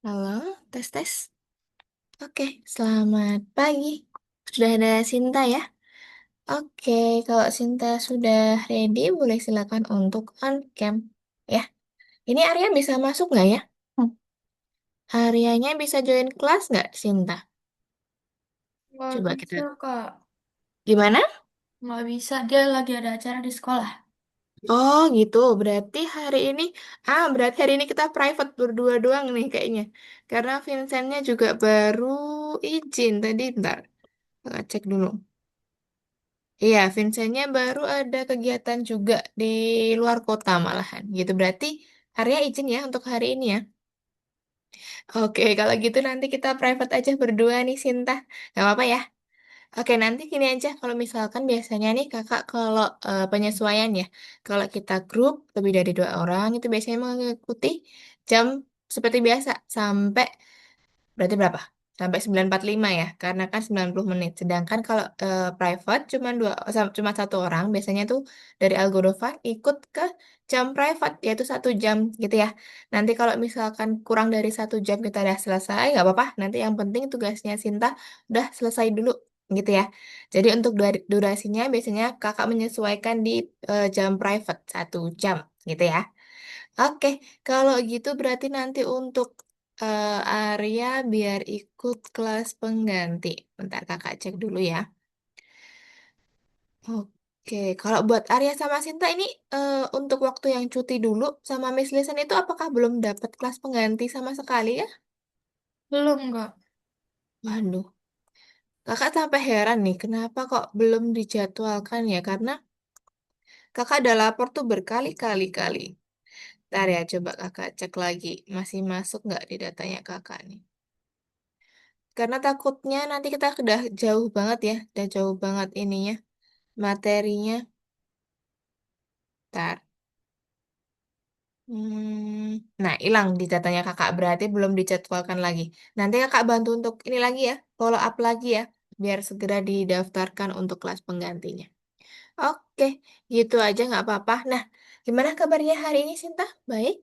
Halo, tes tes. Oke, selamat pagi. Sudah ada Sinta ya? Oke, kalau Sinta sudah ready, boleh silakan untuk on cam. Ya, ini Arya bisa masuk nggak ya? Aryanya bisa join kelas nggak, Sinta? Nggak Coba kita. bisa, Kak. Gimana? Nggak bisa, dia lagi ada acara di sekolah. Oh gitu, berarti hari ini kita private berdua doang nih kayaknya. Karena Vincentnya juga baru izin tadi, ntar. Kita cek dulu. Iya, Vincentnya baru ada kegiatan juga di luar kota malahan. Gitu berarti Arya izin ya untuk hari ini ya. Oke, kalau gitu nanti kita private aja berdua nih Sinta. Gak apa-apa ya. Oke, nanti gini aja. Kalau misalkan biasanya nih kakak kalau penyesuaian ya. Kalau kita grup lebih dari 2 orang itu biasanya mengikuti jam seperti biasa sampai berarti berapa? Sampai 9.45 ya, karena kan 90 menit. Sedangkan kalau private cuma 1 orang, biasanya tuh dari Algodovan ikut ke jam private, yaitu 1 jam gitu ya. Nanti kalau misalkan kurang dari 1 jam kita udah selesai, nggak apa-apa. Nanti yang penting tugasnya Sinta udah selesai dulu gitu ya. Jadi untuk durasinya biasanya kakak menyesuaikan di jam private 1 jam gitu ya. Oke, kalau gitu berarti nanti untuk Arya biar ikut kelas pengganti. Bentar kakak cek dulu ya. Oke, kalau buat Arya sama Sinta ini untuk waktu yang cuti dulu sama Miss Listen itu apakah belum dapat kelas pengganti sama sekali ya? Belum, Kak. Waduh, kakak sampai heran nih kenapa kok belum dijadwalkan ya? Karena kakak udah lapor tuh berkali-kali kali. Ntar ya coba kakak cek lagi masih masuk nggak di datanya kakak nih. Karena takutnya nanti kita udah jauh banget ya, udah jauh banget ininya, materinya. Ntar. Nah, hilang di datanya kakak, berarti belum dijadwalkan lagi. Nanti kakak bantu untuk ini lagi ya, follow up lagi ya, biar segera didaftarkan untuk kelas penggantinya. Oke, gitu aja nggak apa-apa. Nah, gimana kabarnya hari ini, Sinta? Baik?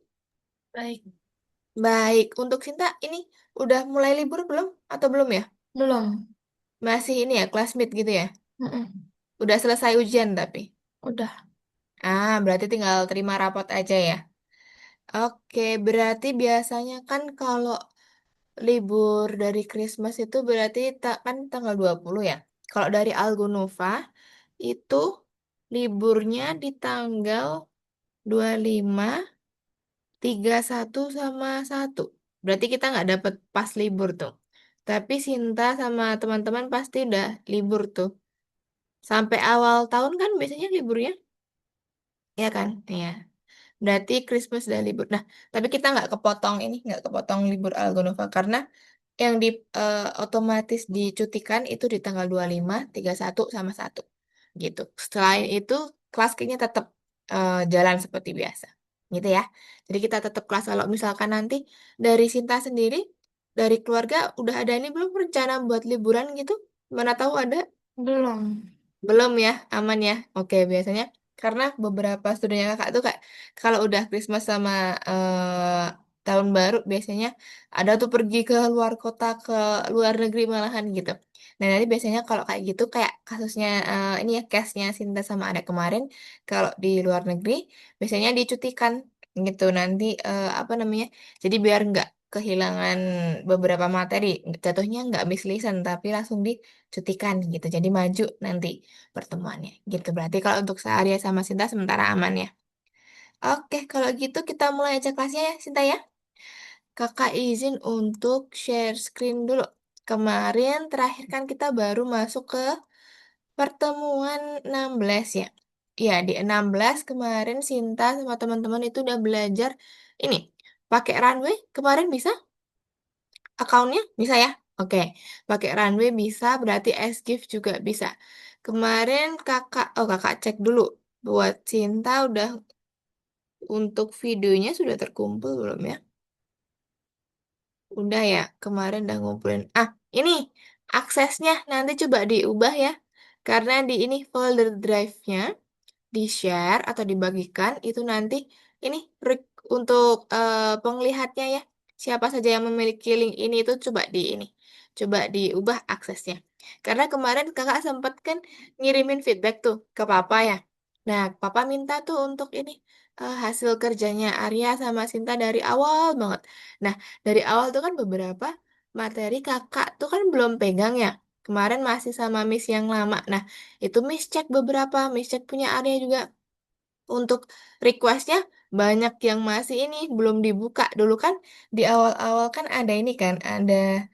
Baik. Baik. Untuk Sinta, ini udah mulai libur belum? Atau belum ya? Belum. Masih ini ya, classmate gitu ya? Mm-mm. Udah selesai ujian tapi? Udah. Berarti tinggal terima rapot aja ya. Oke, berarti biasanya kan kalau libur dari Christmas itu berarti kan tanggal 20 ya. Kalau dari Algonova itu liburnya di tanggal 25, 31 sama 1. Berarti kita nggak dapet pas libur tuh. Tapi Sinta sama teman-teman pasti udah libur tuh. Sampai awal tahun kan biasanya liburnya, ya kan? Iya. Berarti Christmas udah libur. Nah, tapi kita nggak kepotong libur Algonova karena yang otomatis dicutikan itu di tanggal 25, 31 sama 1. Gitu. Selain itu, kelas kayaknya tetap jalan seperti biasa. Gitu ya. Jadi kita tetap kelas kalau misalkan nanti dari Sinta sendiri, dari keluarga udah ada ini belum rencana buat liburan gitu? Mana tahu ada? Belum. Belum ya, aman ya. Oke, biasanya karena beberapa studinya kakak tuh kayak kalau udah Christmas sama tahun baru biasanya ada tuh pergi ke luar kota, ke luar negeri malahan gitu. Nah, nanti biasanya kalau kayak gitu kayak kasusnya ini ya case-nya Sinta sama ada kemarin kalau di luar negeri biasanya dicutikan gitu nanti apa namanya? Jadi biar nggak kehilangan beberapa materi, jatuhnya nggak miss listen tapi langsung dicutikan gitu. Jadi maju nanti pertemuannya gitu. Berarti kalau untuk Arya sama Sinta sementara aman ya. Oke, kalau gitu kita mulai aja kelasnya ya, Sinta ya. Kakak izin untuk share screen dulu. Kemarin terakhir kan kita baru masuk ke pertemuan 16 ya. Ya, di 16 kemarin Sinta sama teman-teman itu udah belajar ini, pakai runway. Kemarin bisa? Akunnya bisa ya? Oke, pakai runway bisa, berarti gift juga bisa. Kemarin kakak cek dulu. Buat Cinta udah untuk videonya sudah terkumpul belum ya? Udah ya, kemarin udah ngumpulin. Ini aksesnya nanti coba diubah ya. Karena di ini folder drive-nya di-share atau dibagikan itu nanti ini untuk penglihatnya ya. siapa saja yang memiliki link ini itu coba diubah aksesnya. Karena kemarin kakak sempat kan ngirimin feedback tuh ke papa ya. Nah, papa minta tuh untuk ini hasil kerjanya Arya sama Sinta dari awal banget. Nah, dari awal tuh kan beberapa materi kakak tuh kan belum pegang ya. Kemarin masih sama Miss yang lama. Nah, itu Miss cek beberapa, Miss cek punya Arya juga. Untuk requestnya banyak yang masih ini belum dibuka. Dulu kan di awal-awal kan ada ini kan, ada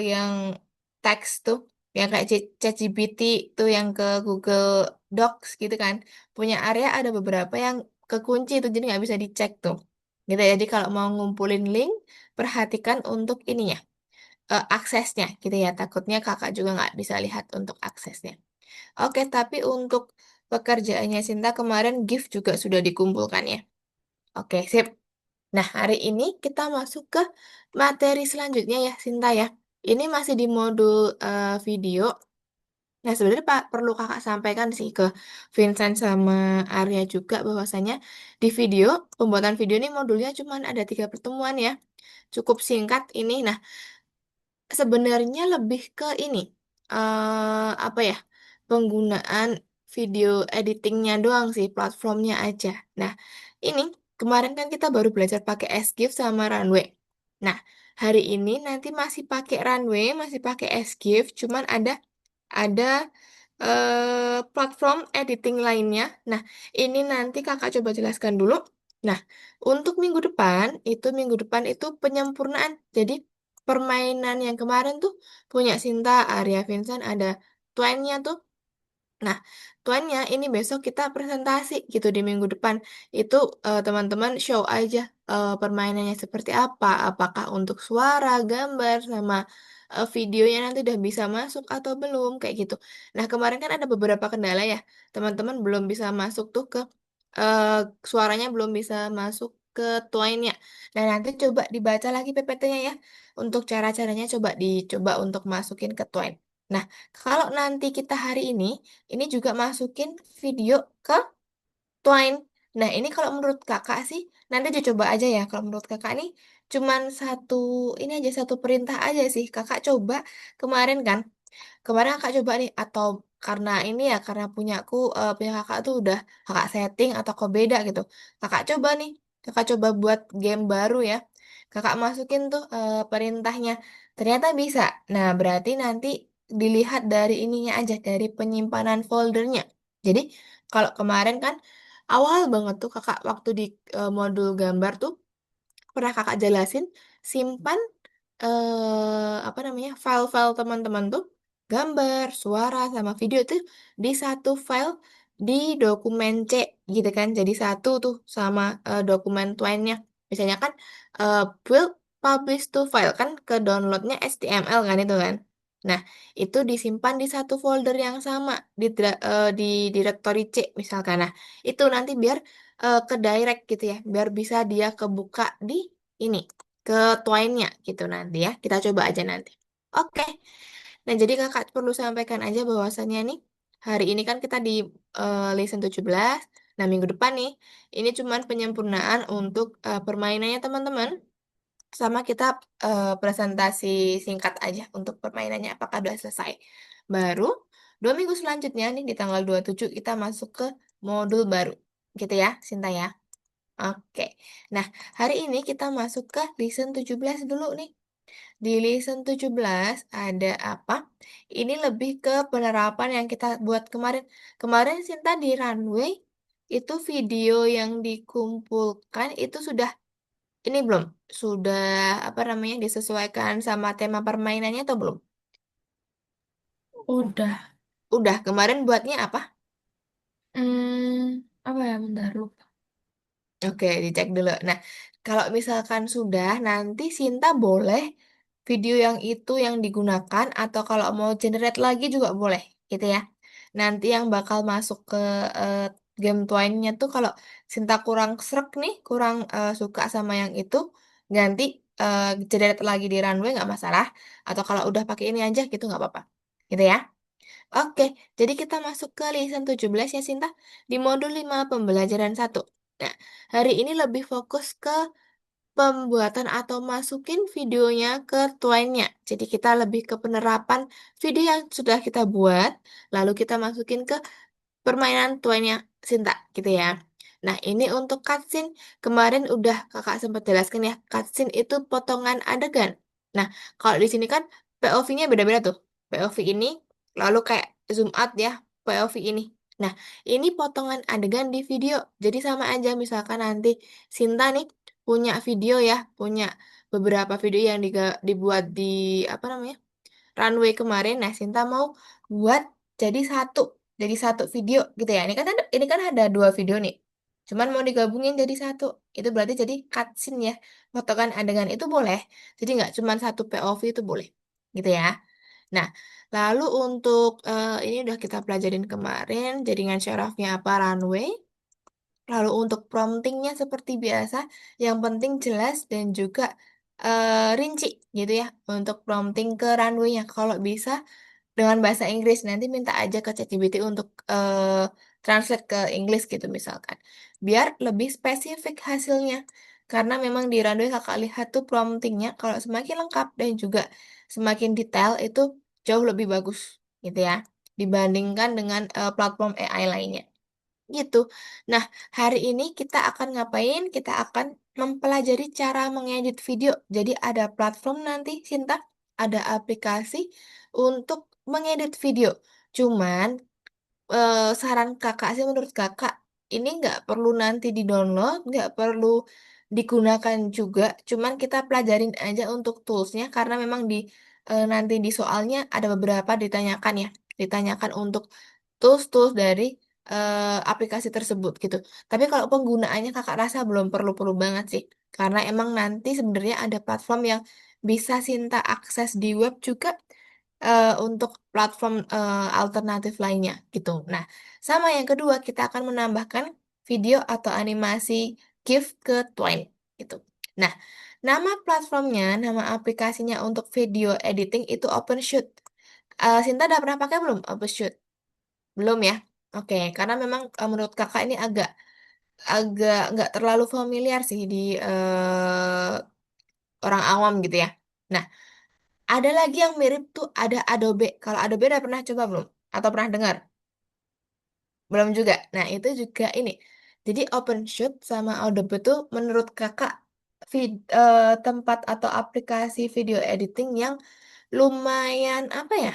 yang teks tuh, yang kayak ChatGPT tuh yang ke Google Docs gitu kan. Punya area ada beberapa yang kekunci tuh, jadi nggak bisa dicek tuh. Gitu ya. Jadi kalau mau ngumpulin link, perhatikan untuk ininya, aksesnya gitu ya. Takutnya kakak juga nggak bisa lihat untuk aksesnya. Oke, tapi untuk pekerjaannya Sinta kemarin gift juga sudah dikumpulkan ya. Oke, sip. Nah, hari ini kita masuk ke materi selanjutnya ya, Sinta ya. Ini masih di modul video. Nah, sebenarnya Pak perlu kakak sampaikan sih ke Vincent sama Arya juga bahwasanya di video, pembuatan video ini modulnya cuma ada 3 pertemuan ya. Cukup singkat ini. Nah, sebenarnya lebih ke ini, apa ya, penggunaan video editingnya doang sih, platformnya aja. Nah, ini kemarin kan kita baru belajar pakai SGIF sama Runway. Nah, hari ini nanti masih pakai Runway, masih pakai SGIF, cuman ada platform editing lainnya. Nah, ini nanti kakak coba jelaskan dulu. Nah, untuk minggu depan itu penyempurnaan. Jadi, permainan yang kemarin tuh punya Sinta, Arya Vincent, ada Twain-nya tuh. Nah, tuannya ini besok kita presentasi gitu di minggu depan. Itu teman-teman show aja permainannya seperti apa. Apakah untuk suara, gambar, sama videonya nanti udah bisa masuk atau belum, kayak gitu. Nah, kemarin kan ada beberapa kendala ya. Teman-teman belum bisa masuk tuh ke eh, suaranya belum bisa masuk ke tuannya. Nah, nanti coba dibaca lagi PPT-nya ya. Untuk cara-caranya dicoba untuk masukin ke Twine. Nah, kalau nanti kita hari ini juga masukin video ke Twine. Nah, ini kalau menurut kakak sih, nanti dicoba aja ya. Kalau menurut kakak nih, cuman ini aja satu perintah aja sih. Kakak coba kemarin kan. Kemarin kakak coba nih, atau karena ini ya, karena punya kakak tuh udah kakak setting atau kok beda gitu. Kakak coba nih, kakak coba buat game baru ya. Kakak masukin tuh perintahnya. Ternyata bisa. Nah, berarti nanti dilihat dari ininya aja, dari penyimpanan foldernya. Jadi, kalau kemarin kan awal banget tuh kakak waktu di modul gambar tuh pernah kakak jelasin simpan apa namanya file-file teman-teman tuh gambar, suara sama video itu di satu file di dokumen C gitu kan. Jadi satu tuh sama dokumen Twine-nya. Misalnya kan build publish to file kan ke downloadnya HTML kan itu kan. Nah, itu disimpan di satu folder yang sama di directory C misalkan. Nah, itu nanti biar ke direct gitu ya, biar bisa dia kebuka di ini ke Twine-nya gitu nanti ya. Kita coba aja nanti. Oke. Nah, jadi kakak perlu sampaikan aja bahwasannya nih, hari ini kan kita di lesson 17. Nah, minggu depan nih, ini cuman penyempurnaan untuk permainannya teman-teman. Sama kita presentasi singkat aja untuk permainannya apakah udah selesai. Baru 2 minggu selanjutnya nih di tanggal 27 kita masuk ke modul baru. Gitu ya, Sinta ya. Oke. Nah, hari ini kita masuk ke lesson 17 dulu nih. Di lesson 17 ada apa? Ini lebih ke penerapan yang kita buat kemarin. Kemarin Sinta di runway itu video yang dikumpulkan itu sudah ini belum? Sudah apa namanya disesuaikan sama tema permainannya atau belum? Udah. Udah, kemarin buatnya apa? Apa ya? Bentar lupa. Oke, dicek dulu. Nah, kalau misalkan sudah, nanti Sinta boleh video yang itu yang digunakan atau kalau mau generate lagi juga boleh, gitu ya. Nanti yang bakal masuk ke eh, game Twine-nya tuh kalau Sinta kurang srek nih, kurang suka sama yang itu, ganti generate lagi di runway nggak masalah. Atau kalau udah pakai ini aja gitu nggak apa-apa. Gitu ya. Oke, jadi kita masuk ke lesson 17 ya Sinta. Di modul 5 pembelajaran 1. Nah, hari ini lebih fokus ke pembuatan atau masukin videonya ke Twine-nya. Jadi kita lebih ke penerapan video yang sudah kita buat, lalu kita masukin ke permainan tuanya Sinta gitu ya. Nah, ini untuk cutscene kemarin udah kakak sempat jelaskan ya, cutscene itu potongan adegan. Nah, kalau di sini kan POV-nya beda-beda tuh. POV ini, lalu kayak zoom out ya, POV ini. Nah, ini potongan adegan di video. Jadi sama aja misalkan nanti Sinta nih punya video ya, punya beberapa video yang dibuat di apa namanya? Runway kemarin. Nah, Sinta mau buat jadi satu, jadi satu video gitu ya. Ini kan ada dua video nih. Cuman mau digabungin jadi satu. Itu berarti jadi cutscene ya. Potongan adegan itu boleh. Jadi nggak cuman satu POV itu boleh. Gitu ya. Nah, lalu untuk ini udah kita pelajarin kemarin. Jaringan syarafnya apa runway. Lalu untuk promptingnya seperti biasa, yang penting jelas dan juga rinci gitu ya untuk prompting ke runway-nya. Kalau bisa dengan bahasa Inggris nanti minta aja ke ChatGPT untuk translate ke Inggris gitu misalkan. Biar lebih spesifik hasilnya. Karena memang di runway kakak lihat tuh promptingnya kalau semakin lengkap dan juga semakin detail itu jauh lebih bagus gitu ya dibandingkan dengan platform AI lainnya. Gitu. Nah, hari ini kita akan ngapain? Kita akan mempelajari cara mengedit video. Jadi ada platform nanti, Sinta, ada aplikasi untuk mengedit video. Cuman saran kakak sih menurut kakak ini nggak perlu nanti di-download, nggak perlu digunakan juga. Cuman kita pelajarin aja untuk toolsnya karena memang nanti di soalnya ada beberapa ditanyakan ya, ditanyakan untuk tools-tools dari aplikasi tersebut gitu. Tapi kalau penggunaannya kakak rasa belum perlu-perlu banget sih, karena emang nanti sebenarnya ada platform yang bisa Sinta akses di web juga untuk platform alternatif lainnya gitu. Nah, sama yang kedua kita akan menambahkan video atau animasi GIF ke Twine gitu. Nah, nama platformnya, nama aplikasinya untuk video editing itu OpenShoot. Sinta udah pernah pakai belum OpenShoot? Belum ya? Oke, karena memang menurut kakak ini agak agak nggak terlalu familiar sih di orang awam gitu ya. Nah, ada lagi yang mirip tuh ada Adobe. Kalau Adobe udah pernah coba belum? Atau pernah dengar? Belum juga. Nah, itu juga ini. Jadi OpenShoot sama Adobe tuh menurut kakak tempat atau aplikasi video editing yang lumayan apa ya?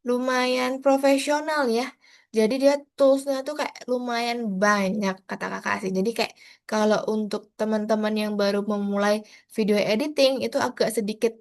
Lumayan profesional ya. Jadi dia toolsnya tuh kayak lumayan banyak kata kakak sih. Jadi kayak kalau untuk teman-teman yang baru memulai video editing itu agak sedikit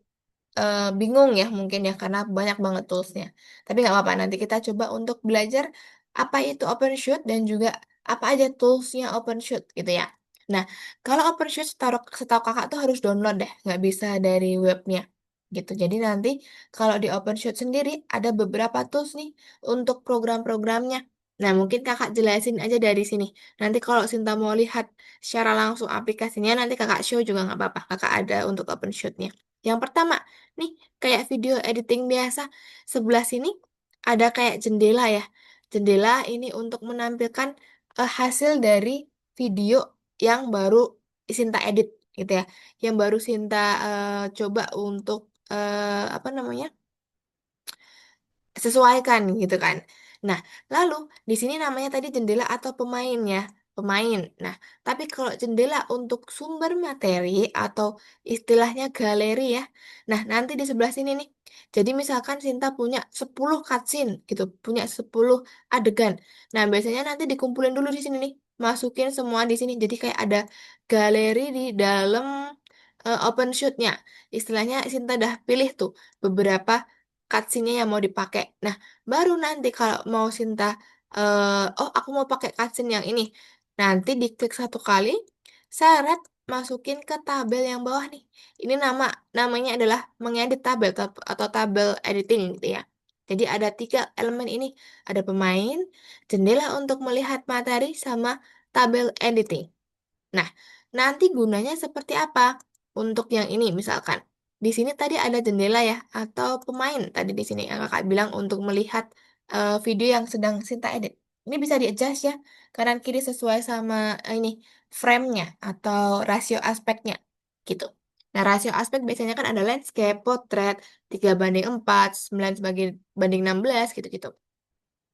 bingung ya mungkin ya karena banyak banget toolsnya. Tapi nggak apa-apa, nanti kita coba untuk belajar apa itu OpenShoot dan juga apa aja toolsnya OpenShoot gitu ya. Nah, kalau OpenShoot setahu kakak tuh harus download deh, nggak bisa dari webnya gitu. Jadi nanti kalau di OpenShoot sendiri ada beberapa tools nih untuk program-programnya. Nah, mungkin kakak jelasin aja dari sini. Nanti kalau Sinta mau lihat secara langsung aplikasinya, nanti kakak show juga nggak apa-apa. Kakak ada untuk OpenShoot-nya. Yang pertama, nih kayak video editing biasa, sebelah sini ada kayak jendela ya. Jendela ini untuk menampilkan hasil dari video yang baru Sinta edit gitu ya. Yang baru Sinta coba untuk apa namanya? Sesuaikan gitu kan. Nah, lalu di sini namanya tadi jendela atau pemain ya, pemain. Nah, tapi kalau jendela untuk sumber materi atau istilahnya galeri ya. Nah, nanti di sebelah sini nih. Jadi misalkan Sinta punya 10 cutscene gitu, punya 10 adegan. Nah, biasanya nanti dikumpulin dulu di sini nih. Masukin semua di sini. Jadi kayak ada galeri di dalam open shoot-nya. Istilahnya Sinta udah pilih tuh beberapa cutscene-nya yang mau dipakai. Nah, baru nanti kalau mau Sinta, oh aku mau pakai cutscene yang ini. Nanti diklik satu kali, seret masukin ke tabel yang bawah nih. Ini namanya adalah mengedit tabel atau tabel editing gitu ya. Jadi ada tiga elemen ini, ada pemain, jendela untuk melihat materi, sama tabel editing. Nah, nanti gunanya seperti apa? Untuk yang ini misalkan. Di sini tadi ada jendela ya, atau pemain tadi di sini yang kakak bilang untuk melihat video yang sedang Sinta edit. Ini bisa di-adjust ya, kanan kiri sesuai sama ini frame-nya atau rasio aspeknya. gitu. Nah, rasio aspek biasanya kan ada landscape, potret, 3:4, 9 sebagai banding 16 gitu-gitu.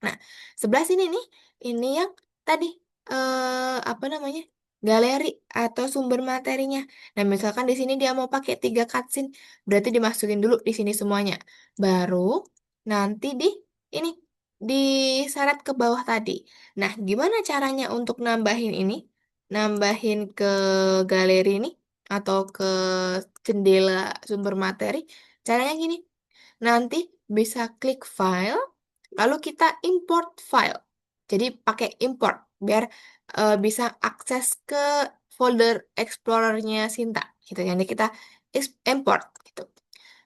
Nah, sebelah sini nih, ini yang tadi apa namanya? Galeri atau sumber materinya. Nah, misalkan di sini dia mau pakai 3 cutscene, berarti dimasukin dulu di sini semuanya. Baru nanti ini diseret ke bawah tadi. Nah, gimana caranya untuk nambahin ini? Nambahin ke galeri ini atau ke jendela sumber materi? Caranya gini. Nanti bisa klik file, lalu kita import file. Jadi pakai import biar bisa akses ke folder Explorer-nya Sinta gitu. Jadi kita import gitu.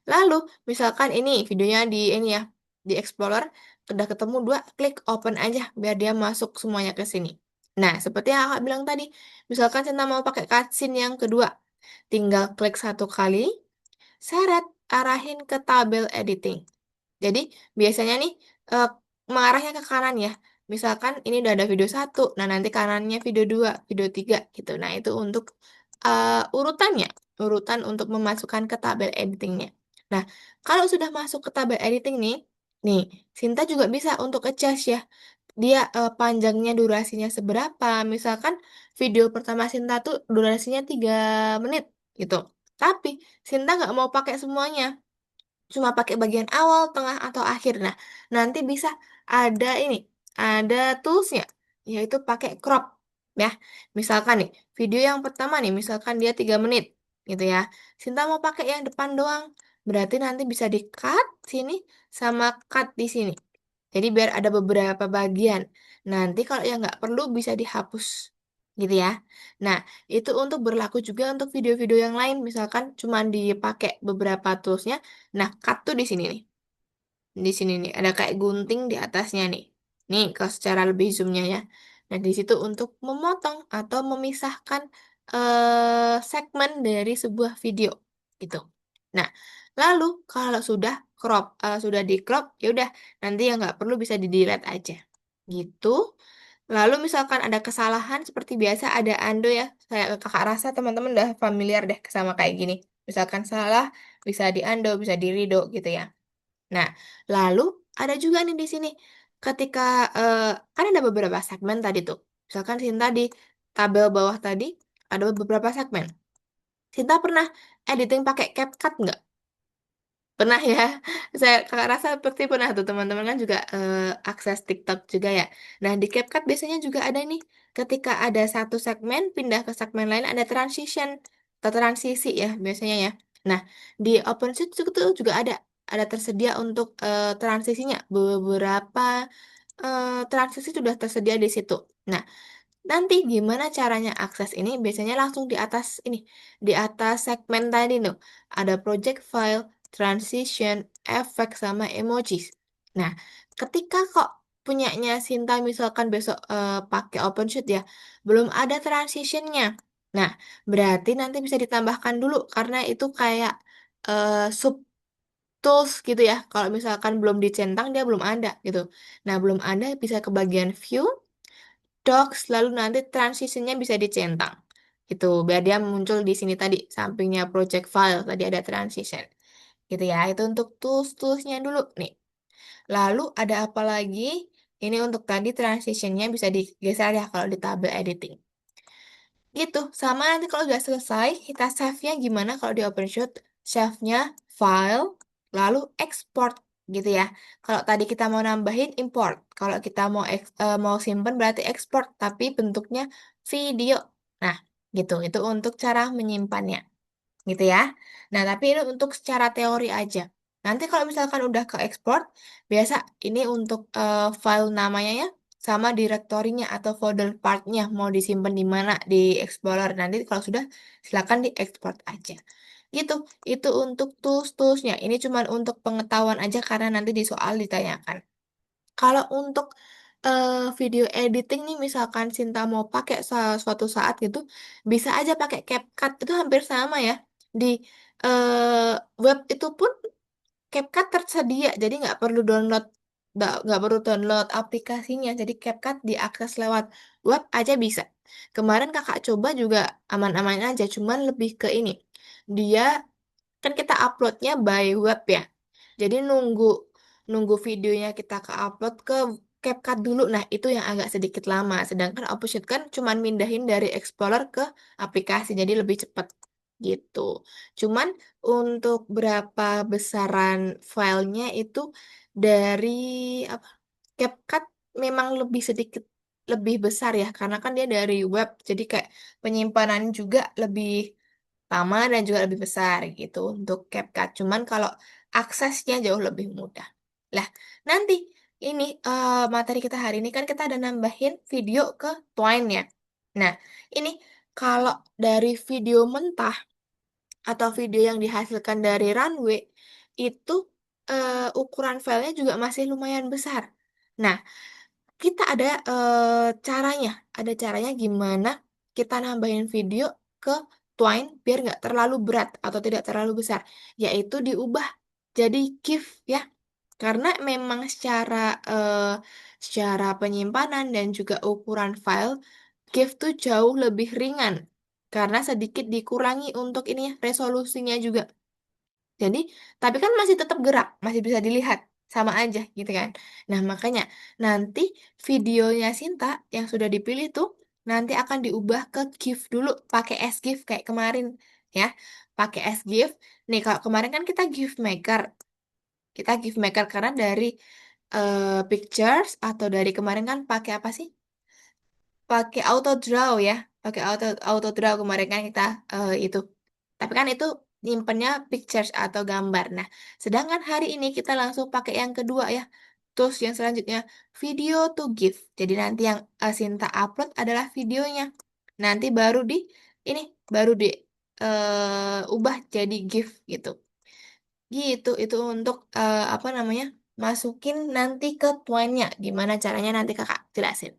Lalu misalkan ini videonya di ini ya, di Explorer udah ketemu dua, klik open aja biar dia masuk semuanya ke sini. Nah, seperti yang kakak bilang tadi, misalkan Sinta mau pakai cutscene yang kedua, tinggal klik 1 kali, seret, arahin ke tabel editing. Jadi biasanya nih eh, mengarahnya ke kanan ya. Misalkan ini udah ada video 1, nah nanti kanannya video 2, video 3 gitu. Nah itu untuk urutannya, urutan untuk memasukkan ke tabel editingnya. Nah kalau sudah masuk ke tabel editing nih Sinta juga bisa untuk adjust ya. Dia panjangnya durasinya seberapa. Misalkan video pertama Sinta tuh durasinya 3 menit gitu. Tapi Sinta nggak mau pakai semuanya, cuma pakai bagian awal, tengah, atau akhir. Nah, nanti bisa ada ada toolsnya, yaitu pakai crop. Ya, misalkan nih, video yang pertama nih, misalkan dia 3 menit, gitu ya. Sinta mau pakai yang depan doang, berarti nanti bisa di-cut sini, sama cut di sini. Jadi biar ada beberapa bagian. Nanti kalau yang nggak perlu bisa dihapus, gitu ya. Nah, itu untuk berlaku juga untuk video-video yang lain. Misalkan cuma dipakai beberapa toolsnya. Nah, cut tuh di sini nih. Di sini nih, ada kayak gunting di atasnya nih. Nih, kalau secara lebih zoomnya ya. Nah, di situ untuk memotong atau memisahkan segmen dari sebuah video gitu. Nah, lalu kalau sudah di crop, ya udah nanti yang nggak perlu bisa di delete aja. Gitu. Lalu misalkan ada kesalahan seperti biasa ada undo ya. Saya kakak rasa teman-teman udah familiar deh sama kayak gini. Misalkan salah bisa di undo, bisa di redo gitu ya. Nah, lalu ada juga nih di sini ketika eh, kan ada beberapa segmen tadi tuh. Misalkan Sinta di tabel bawah tadi ada beberapa segmen. Sinta pernah editing pakai CapCut nggak? Pernah ya, saya kakak rasa seperti pernah tuh teman-teman kan juga akses TikTok juga ya. Nah di CapCut biasanya juga ada nih, ketika ada satu segmen pindah ke segmen lain ada transition atau transisi ya biasanya ya. Nah di OpenShift itu juga ada tersedia untuk transisinya, beberapa transisi sudah tersedia di situ. Nah nanti gimana caranya akses ini? Biasanya langsung di atas ini, di atas segmen tadi tuh. Ada project file, transition, efek, sama emojis. Nah, ketika kok punyanya Sinta misalkan besok pakai OpenShoot ya, belum ada transitionnya. Nah, berarti nanti bisa ditambahkan dulu karena itu kayak sub tools gitu ya. Kalau misalkan belum dicentang dia belum ada gitu. Nah, belum ada bisa ke bagian view, docs, lalu nanti transisinya bisa dicentang. Gitu, biar dia muncul di sini tadi, sampingnya project file, tadi ada transition. Gitu ya, itu untuk tools-toolsnya dulu nih. Lalu ada apa lagi? Ini untuk tadi transitionnya bisa digeser ya kalau di tabel editing. Gitu, sama nanti kalau udah selesai, kita save-nya gimana kalau di OpenShoot? Save-nya file, lalu export gitu ya. Kalau tadi kita mau nambahin, import. Kalau kita mau simpen berarti export, tapi bentuknya video. Nah, gitu. Itu untuk cara menyimpannya gitu ya. Nah, tapi ini untuk secara teori aja. Nanti kalau misalkan udah ke export, biasa ini untuk file namanya ya, sama direktorinya atau folder partnya mau disimpan di mana di Explorer. Nanti kalau sudah silakan diekspor aja. Gitu, itu untuk tools-toolsnya. Ini cuma untuk pengetahuan aja karena nanti di soal ditanyakan. Kalau untuk video editing nih, misalkan Sinta mau pakai suatu saat gitu, bisa aja pakai CapCut, itu hampir sama ya. Di web itu pun CapCut tersedia, jadi nggak perlu download aplikasinya. Jadi CapCut diakses lewat web aja bisa. Kemarin kakak coba juga aman-aman aja, cuman lebih ke ini. dia kan kita uploadnya by web ya. Jadi nunggu nunggu videonya kita ke upload ke CapCut dulu. Nah, itu yang agak sedikit lama. Sedangkan OpenShoot kan cuman mindahin dari Explorer ke aplikasi, jadi lebih cepat gitu. Cuman untuk berapa besaran filenya itu dari apa? CapCut memang lebih sedikit lebih besar ya, karena kan dia dari web, jadi kayak penyimpanan juga lebih lama dan juga lebih besar gitu untuk CapCut. Cuman kalau aksesnya jauh lebih mudah. Lah, nanti ini materi kita hari ini kan kita ada nambahin video ke Twine ya. Nah, ini kalau dari video mentah atau video yang dihasilkan dari Runway itu ukuran filenya juga masih lumayan besar. Nah, kita ada caranya gimana kita nambahin video ke Twine biar nggak terlalu berat atau tidak terlalu besar, yaitu diubah jadi GIF ya. Karena memang secara penyimpanan dan juga ukuran file, GIF tuh jauh lebih ringan karena sedikit dikurangi untuk ini ya, resolusinya juga. Jadi, tapi kan masih tetap gerak, masih bisa dilihat, sama aja gitu kan. Nah, makanya nanti videonya Sinta yang sudah dipilih tuh nanti akan diubah ke GIF dulu, pakai SGIF kayak kemarin ya. Pakai SGIF. Nih, kalau kemarin kan kita GIF maker. Kita GIF maker karena dari pictures atau dari kemarin kan pakai apa sih? Pakai auto draw ya, pakai auto draw kemarin kan kita itu, tapi kan itu nyimpennya pictures atau gambar. Nah, sedangkan hari ini kita langsung pakai yang kedua ya, terus yang selanjutnya video to GIF. Jadi nanti yang Sinta upload adalah videonya, nanti ini baru di ubah jadi GIF gitu. Itu untuk apa namanya, masukin nanti ke Twine-nya. Gimana caranya nanti kakak jelasin.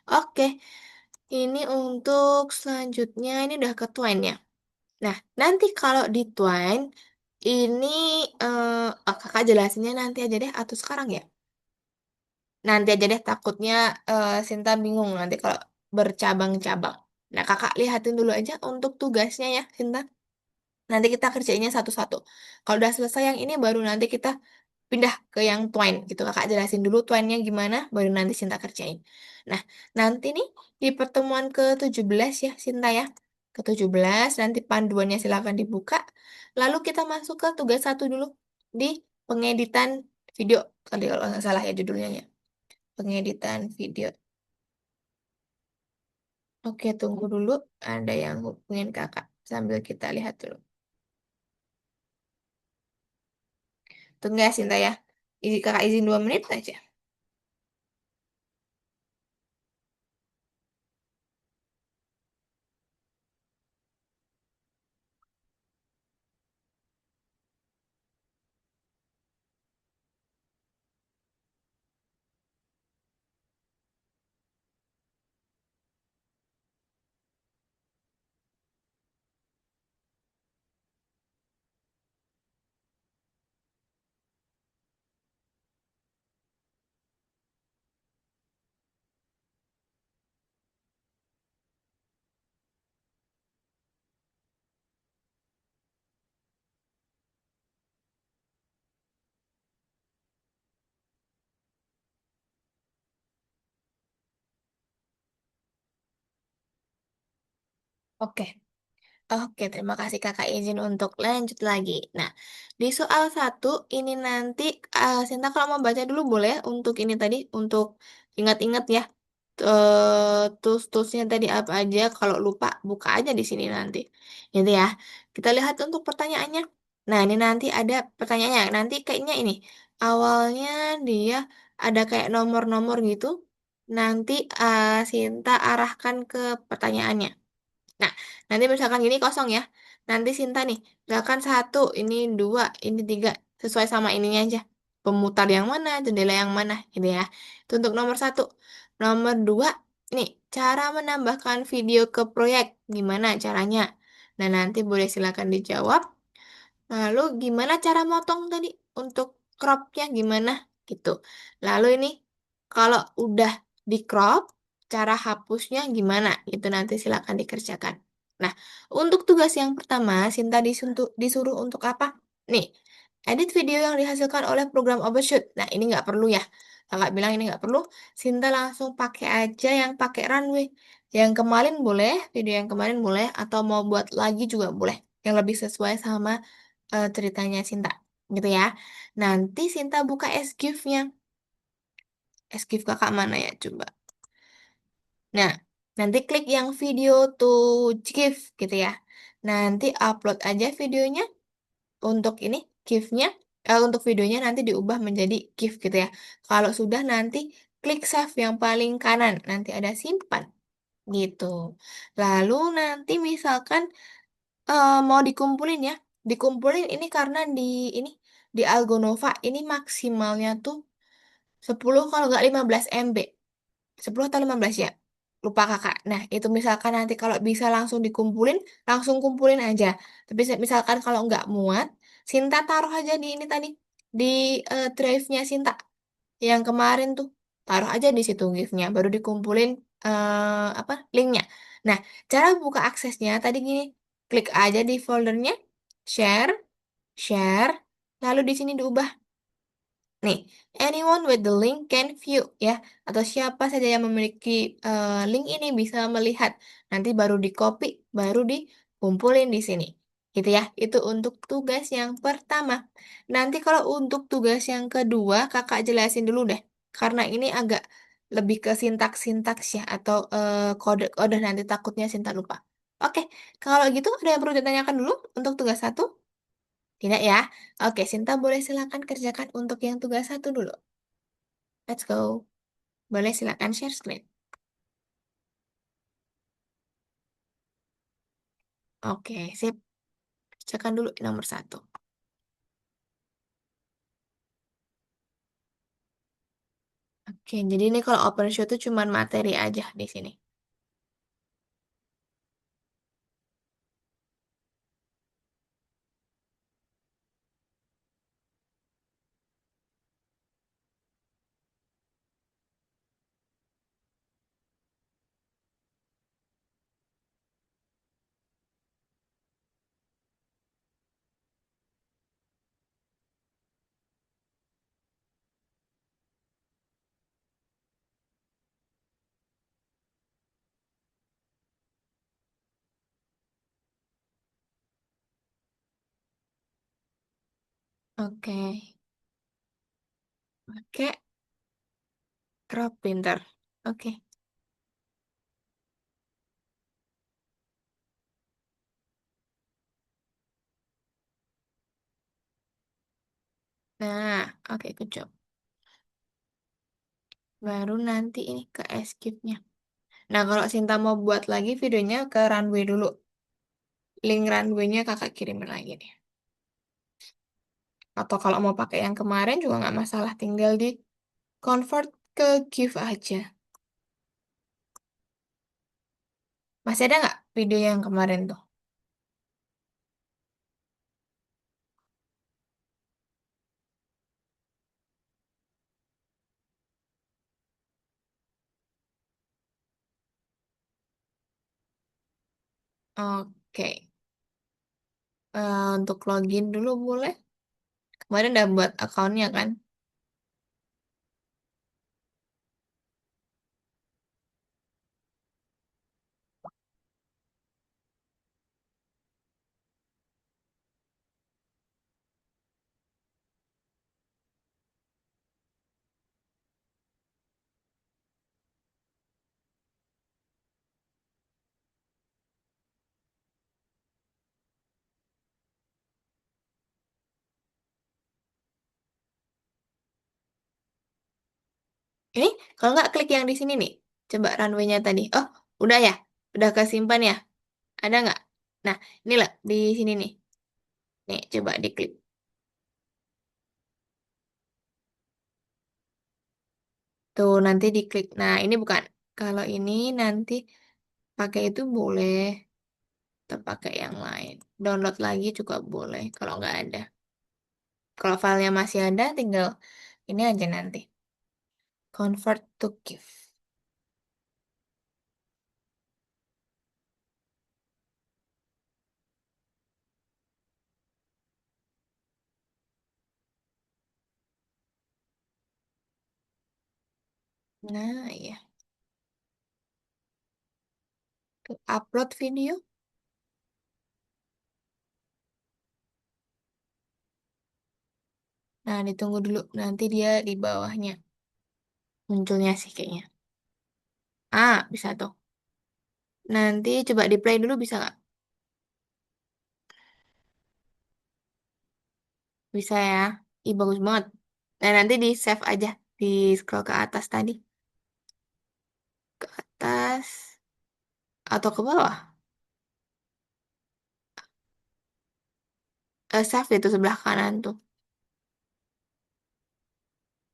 Oke, ini untuk selanjutnya ini udah ke Twine ya. Nah, nanti kalau di Twine ini kakak jelasinnya nanti aja deh atau sekarang ya? Nanti aja deh, takutnya Sinta bingung nanti kalau bercabang-cabang. Nah, kakak lihatin dulu aja untuk tugasnya ya, Sinta. Nanti kita kerjainnya satu-satu. Kalau udah selesai yang ini baru nanti kita pindah ke yang Twine gitu. Kakak jelasin dulu Twine-nya gimana, baru nanti Sinta kerjain. Nah, nanti nih di pertemuan ke-17 ya Sinta ya. Ke-17 nanti panduannya silakan dibuka. Lalu kita masuk ke tugas satu dulu di pengeditan video. Tadi kalau nggak salah ya judulnya ya. Pengeditan video. Oke, tunggu dulu. Ada yang hubungin kakak. Sambil kita lihat dulu. Tunggu ya Sinta ya. Kakak izin 2 menit aja. Oke. Oke, terima kasih kakak izin untuk lanjut lagi. Nah, di soal satu ini nanti Sinta kalau mau baca dulu boleh ya, untuk ini tadi, untuk ingat-ingat ya. Tools-toolsnya tadi apa aja, kalau lupa buka aja di sini nanti. Gitu ya. Kita lihat untuk pertanyaannya. Nah, ini nanti ada pertanyaannya. Nanti kayaknya ini, awalnya dia ada kayak nomor-nomor gitu. Nanti Sinta arahkan ke pertanyaannya. Nah, nanti misalkan gini kosong ya. Nanti Sinta nih, misalkan satu, ini dua, ini tiga. Sesuai sama ininya aja. Pemutar yang mana, jendela yang mana, gitu ya. Itu untuk nomor satu. Nomor dua, nih, cara menambahkan video ke proyek. Gimana caranya? Nah, nanti boleh silakan dijawab. Lalu gimana cara motong tadi? Untuk cropnya gimana? Gitu. Lalu ini, kalau udah di crop, cara hapusnya gimana? Itu nanti silakan dikerjakan. Nah, untuk tugas yang pertama, Sinta disuruh untuk apa? Nih, edit video yang dihasilkan oleh program Overshoot. Nah, ini nggak perlu ya. Kakak bilang ini nggak perlu. Sinta langsung pakai aja yang pakai runway. Yang kemarin boleh, video yang kemarin boleh, atau mau buat lagi juga boleh. Yang lebih sesuai sama ceritanya Sinta. Gitu ya. Nanti Sinta buka SGIF-nya. SGIF kakak mana ya? Coba. Nah, nanti klik yang video to GIF gitu ya. Nanti upload aja videonya untuk ini GIF-nya. Untuk videonya nanti diubah menjadi GIF gitu ya. Kalau sudah nanti klik save yang paling kanan. Nanti ada simpan gitu. Lalu nanti misalkan mau dikumpulin ya. Dikumpulin ini karena ini di Algonova ini maksimalnya tuh 10 kalau nggak 15 MB. 10 atau 15 ya? Lupa kakak. Nah, itu misalkan nanti kalau bisa langsung dikumpulin, langsung kumpulin aja. Tapi misalkan kalau nggak muat, Sinta taruh aja di ini tadi. Di drive-nya Sinta. Yang kemarin tuh. Taruh aja di situ GIF-nya. Baru dikumpulin apa linknya. Nah, cara buka aksesnya tadi gini. Klik aja di foldernya. Share. Share. Lalu di sini diubah. Nih, anyone with the link can view ya, atau siapa saja yang memiliki link ini bisa melihat. Nanti baru di copy, baru dikumpulin di sini. Gitu ya. Itu untuk tugas yang pertama. Nanti kalau untuk tugas yang kedua, kakak jelasin dulu deh. Karena ini agak lebih ke sintaks-sintaks ya, atau kode-kode nanti takutnya Sinta lupa. Oke, kalau gitu ada yang perlu ditanyakan dulu untuk tugas satu? Tidak ya? Oke, Sinta boleh silakan kerjakan untuk yang tugas satu dulu. Let's go. Boleh silakan share screen. Oke, sip. Kerjakan dulu nomor satu. Oke, jadi ini kalau OpenShow itu cuma materi aja di sini. Oke, oke, crop pinter. Oke, nah, oke, good job. Baru nanti ini ke escape-nya. Nah, kalau Sinta mau buat lagi videonya ke runway dulu. Link runway-nya kakak kirimin lagi deh. Atau kalau mau pakai yang kemarin juga nggak masalah. Tinggal di convert ke GIF aja. Masih ada nggak video yang kemarin tuh? Oke. Untuk login dulu boleh. Kemarin udah buat akunnya kan? Ini kalau nggak klik yang di sini nih. Coba runway-nya tadi. Oh, udah ya? Udah kesimpan ya? Ada nggak? Nah, ini lah di sini nih. Nih, coba diklik. Tuh, nanti diklik. Nah, ini bukan. Kalau ini nanti pakai itu boleh. Atau pakai yang lain. Download lagi juga boleh kalau nggak ada. Kalau filenya masih ada, tinggal ini aja nanti. Convert to GIF. Nah, iya. Upload video. Nah, ditunggu dulu. Nanti dia di bawahnya. Munculnya sih kayaknya. Ah, bisa tuh. Nanti coba di play dulu bisa nggak? Bisa ya. Ih, bagus banget. Nah, nanti di save aja. Di scroll ke atas tadi. Ke atas. Atau ke bawah. Save itu sebelah kanan tuh.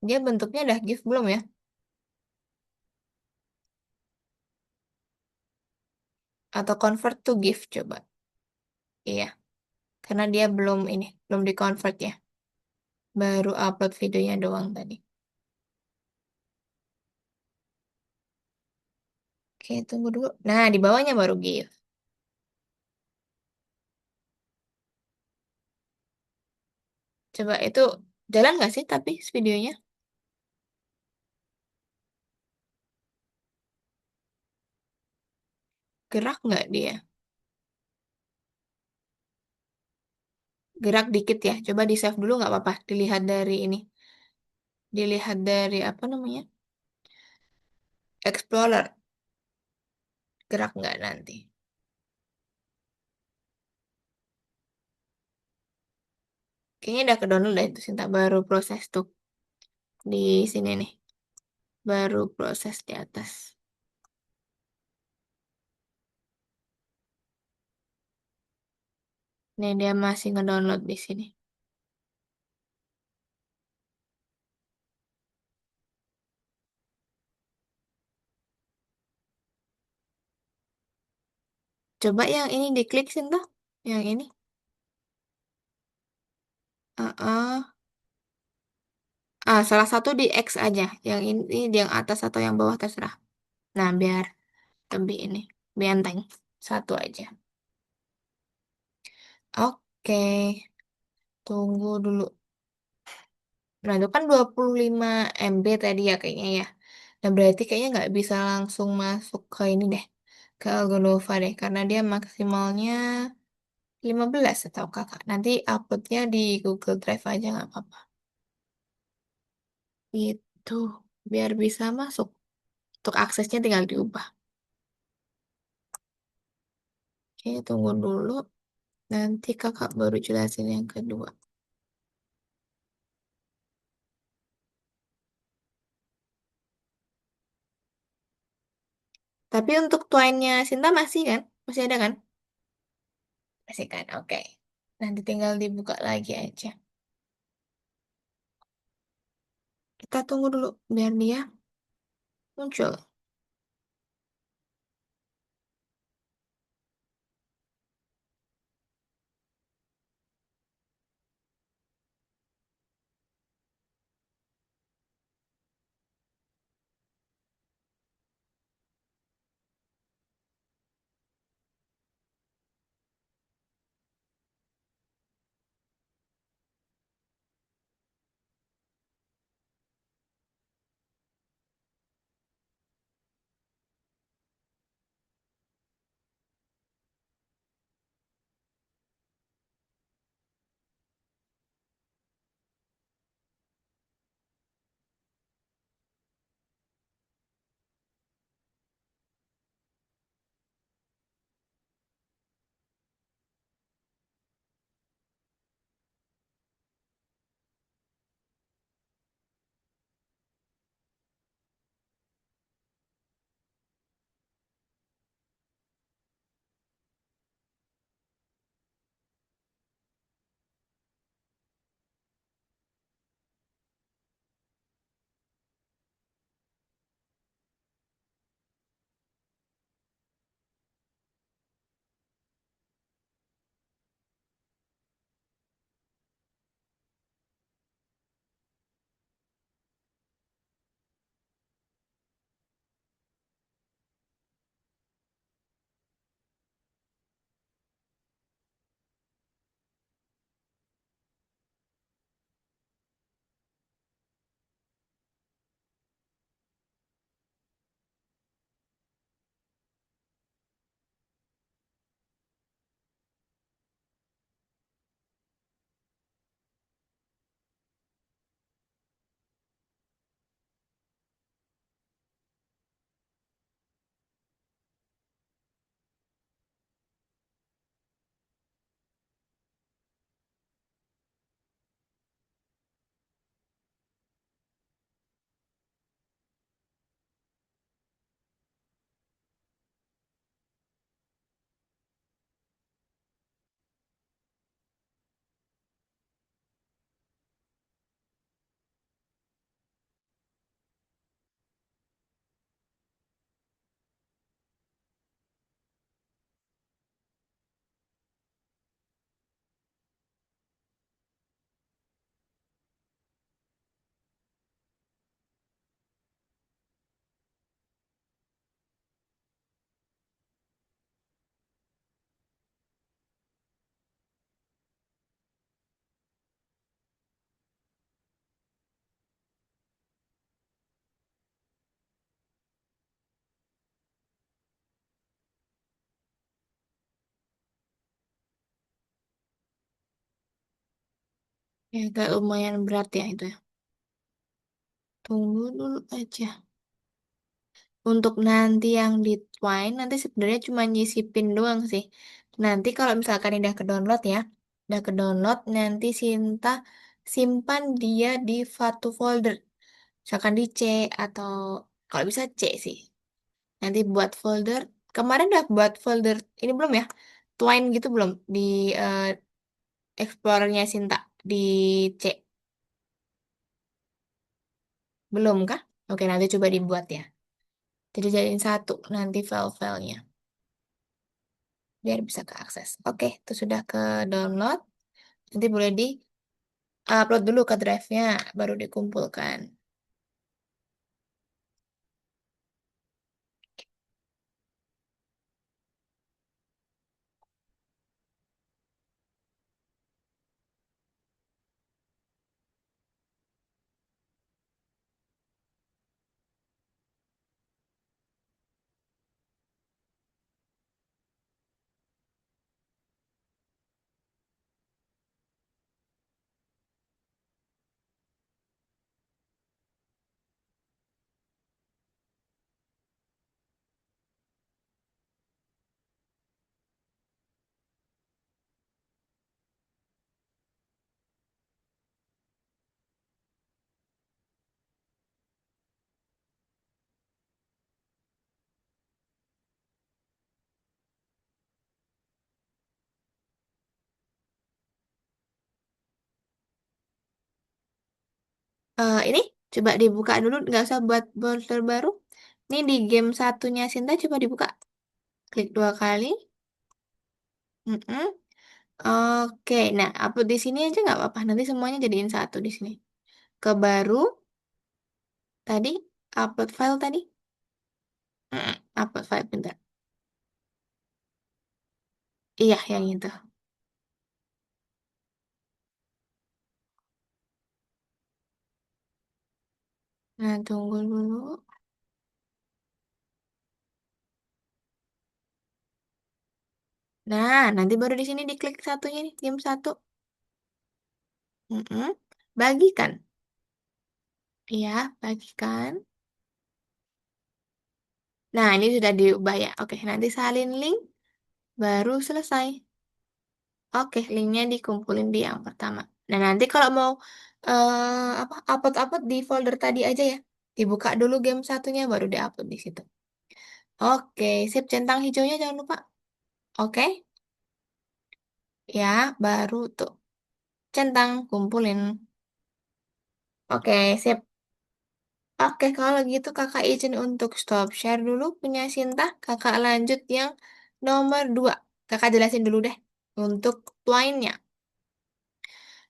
Dia bentuknya udah GIF belum ya? Atau convert to GIF coba. Iya. Karena dia belum ini. Belum di convert ya. Baru upload videonya doang tadi. Oke, tunggu dulu. Nah, di bawahnya baru GIF. Coba itu jalan nggak sih tapi videonya? Gerak nggak dia? Gerak dikit ya. Coba di save dulu nggak apa-apa. Dilihat dari ini. Dilihat dari apa namanya? Explorer. Gerak nggak nanti? Kayaknya udah ke download dah itu Sinta. Baru proses tuh. Di sini nih. Baru proses di atas. Nih dia masih ngedownload di sini. Coba yang ini diklik Sinta. Yang ini. Salah satu di X aja. Yang ini yang atas atau yang bawah terserah. Nah, biar lebih ini. Benteng. Satu aja. Oke. Tunggu dulu. Nah, itu kan 25 MB tadi ya kayaknya ya. Nah, berarti kayaknya nggak bisa langsung masuk ke ini deh. Ke Algonova deh. Karena dia maksimalnya 15 atau kakak. Nanti uploadnya di Google Drive aja nggak apa-apa. Itu. Biar bisa masuk. Untuk aksesnya tinggal diubah. Oke, tunggu dulu. Nanti kakak baru jelasin yang kedua. Tapi untuk Twine-nya Sinta masih kan? Masih ada kan? Masih kan? Oke. Nanti tinggal dibuka lagi aja. Kita tunggu dulu biar dia muncul. Ya, agak lumayan berat ya itu ya. Tunggu dulu aja. Untuk nanti yang di Twine, nanti sebenarnya cuma nyisipin doang sih. Nanti kalau misalkan udah ke download ya, udah ke download, nanti Sinta simpan dia di satu folder. Misalkan di C atau kalau bisa C sih. Nanti buat folder. Kemarin udah buat folder ini belum ya? Twine gitu belum? Di eh, Explorernya Sinta di C. Belum kah? Oke, nanti coba dibuat ya. Jadi jadiin satu nanti file-filenya. Biar bisa keakses. Oke, itu sudah ke download. Nanti boleh di upload dulu ke drive-nya, baru dikumpulkan. Ini coba dibuka dulu, nggak usah buat folder baru. Ini di game satunya Sinta coba dibuka. Klik dua kali. Mm-mm. Oke, nah upload di sini aja nggak apa-apa. Nanti semuanya jadiin satu di sini. Ke baru tadi, upload file tadi. Upload file bentar. Iya, yang itu. Nah, tunggu dulu. Nah, nanti baru di sini diklik satunya nih, game satu. Mm-mm. Bagikan. Iya, bagikan. Nah, ini sudah diubah ya. Oke, nanti salin link, baru selesai. Oke, linknya dikumpulin di yang pertama. Nah, nanti kalau mau apa upload-upload di folder tadi aja ya. Dibuka dulu game satunya, baru diupload di situ. Oke, sip centang hijaunya jangan lupa. Oke, ya, baru tuh. Centang, kumpulin. Oke, sip. Oke, kalau gitu kakak izin untuk stop share dulu punya Sinta. Kakak lanjut yang nomor 2. Kakak jelasin dulu deh untuk Twine-nya.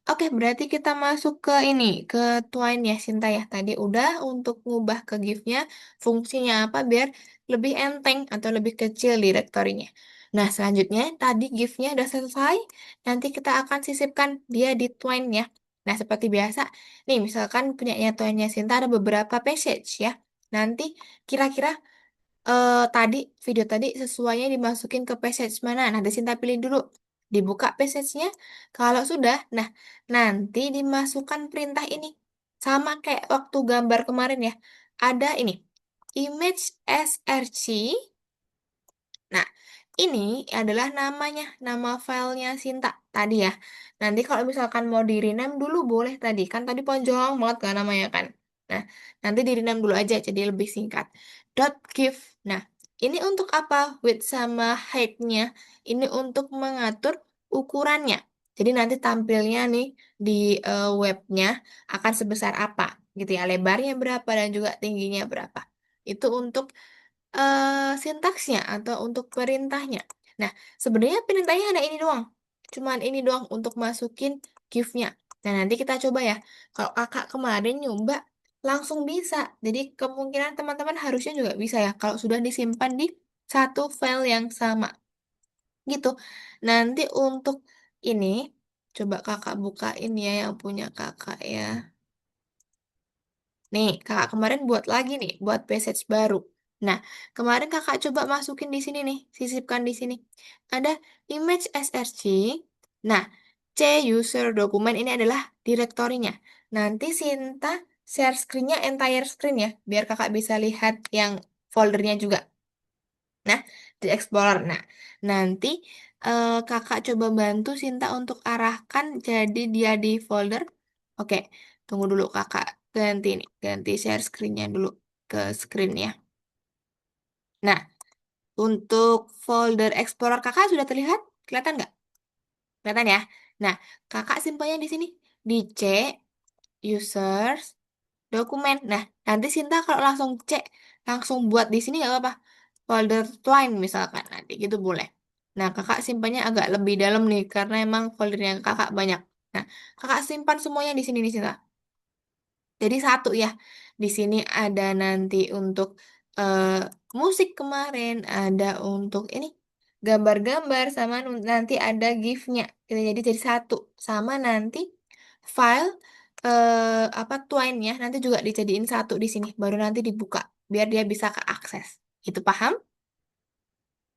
Oke, berarti kita masuk ke ini, ke Twine ya Sinta ya. Tadi udah untuk ngubah ke GIF-nya, fungsinya apa biar lebih enteng atau lebih kecil direktorinya. Nah, selanjutnya tadi GIF-nya udah selesai. Nanti kita akan sisipkan dia di Twine ya. Nah, seperti biasa, nih misalkan punyanya Twine-nya Sinta ada beberapa passage ya. Nanti kira-kira tadi video tadi sesuainya dimasukin ke passage mana? Nah, Sinta pilih dulu. Dibuka passage-nya. Kalau sudah, nah nanti dimasukkan perintah ini. Sama kayak waktu gambar kemarin ya. Ada ini. Image src. Nah, ini adalah namanya, nama filenya Sinta tadi ya. Nanti kalau misalkan mau di rename dulu boleh tadi. Kan tadi panjang banget kan namanya kan. Nah, nanti di rename dulu aja jadi lebih singkat. .gif. Nah, ini untuk apa? Width sama height-nya. Ini untuk mengatur ukurannya. Jadi nanti tampilnya nih di webnya akan sebesar apa gitu ya. Lebarnya berapa dan juga tingginya berapa. Itu untuk sintaksnya atau untuk perintahnya. Nah, sebenarnya perintahnya ada ini doang. Cuman ini doang untuk masukin GIF-nya. Nah, nanti kita coba ya. Kalau kakak kemarin nyoba, langsung bisa. Jadi kemungkinan teman-teman harusnya juga bisa ya. Kalau sudah disimpan di satu file yang sama. Gitu. Nanti untuk ini, coba kakak bukain ya yang punya kakak ya. Nih, kakak kemarin buat lagi nih, buat passage baru. Nah, kemarin kakak coba masukin di sini nih, sisipkan di sini. Ada image src. Nah, C user dokumen ini adalah direktorinya. Nanti Sinta share screen-nya entire screen ya, biar kakak bisa lihat yang foldernya juga. Nah, di Explorer. Nah, nanti kakak coba bantu Sinta untuk arahkan jadi dia di folder. Oke, tunggu dulu kakak ganti nih, ganti share screen-nya dulu ke screen ya. Nah, untuk folder Explorer kakak sudah terlihat? Kelihatan nggak? Kelihatan ya? Nah, kakak simpannya di sini. Di C, users, dokumen. Nah, nanti Sinta kalau langsung cek, langsung buat di sini nggak apa-apa. Folder Twine misalkan, nanti gitu boleh. Nah, kakak simpannya agak lebih dalam nih, karena emang foldernya kakak banyak. Nah, kakak simpan semuanya di sini, jadi satu ya. Di sini ada nanti untuk eh, musik kemarin, ada untuk ini gambar-gambar sama nanti ada GIF-nya. Jadi satu sama nanti file apa Twine-nya nanti juga dijadiin satu di sini, baru nanti dibuka biar dia bisa keakses. Itu paham?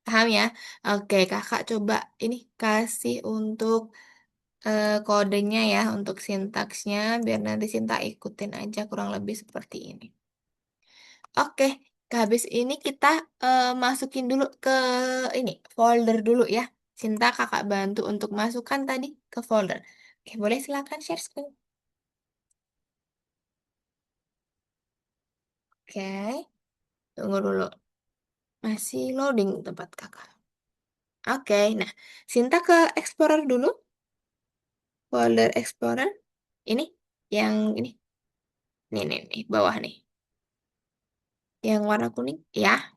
Paham ya? Oke, kakak coba ini kasih untuk kodenya ya untuk sintaksnya biar nanti Sinta ikutin aja kurang lebih seperti ini. Oke, habis ini kita masukin dulu ke ini folder dulu ya. Sinta kakak bantu untuk masukkan tadi ke folder. Oke, boleh silakan share screen. Oke, tunggu dulu. Masih loading tempat kakak. Oke, nah Sinta ke Explorer dulu, folder Explorer. Ini yang ini, nih, bawah nih, yang warna kuning. Ya.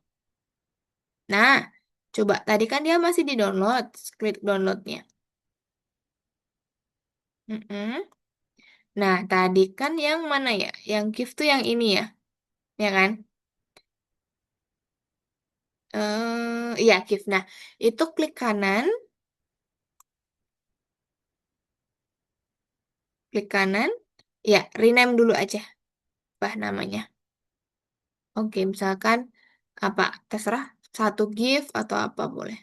Nah, coba tadi kan dia masih di download, klik downloadnya. Mm-mm. Nah, tadi kan yang mana ya? Yang gift tuh yang ini ya kan? Iya gift. Nah, itu klik kanan. Ya, rename dulu aja, apa namanya? Oke, misalkan apa? Terserah satu gift atau apa boleh.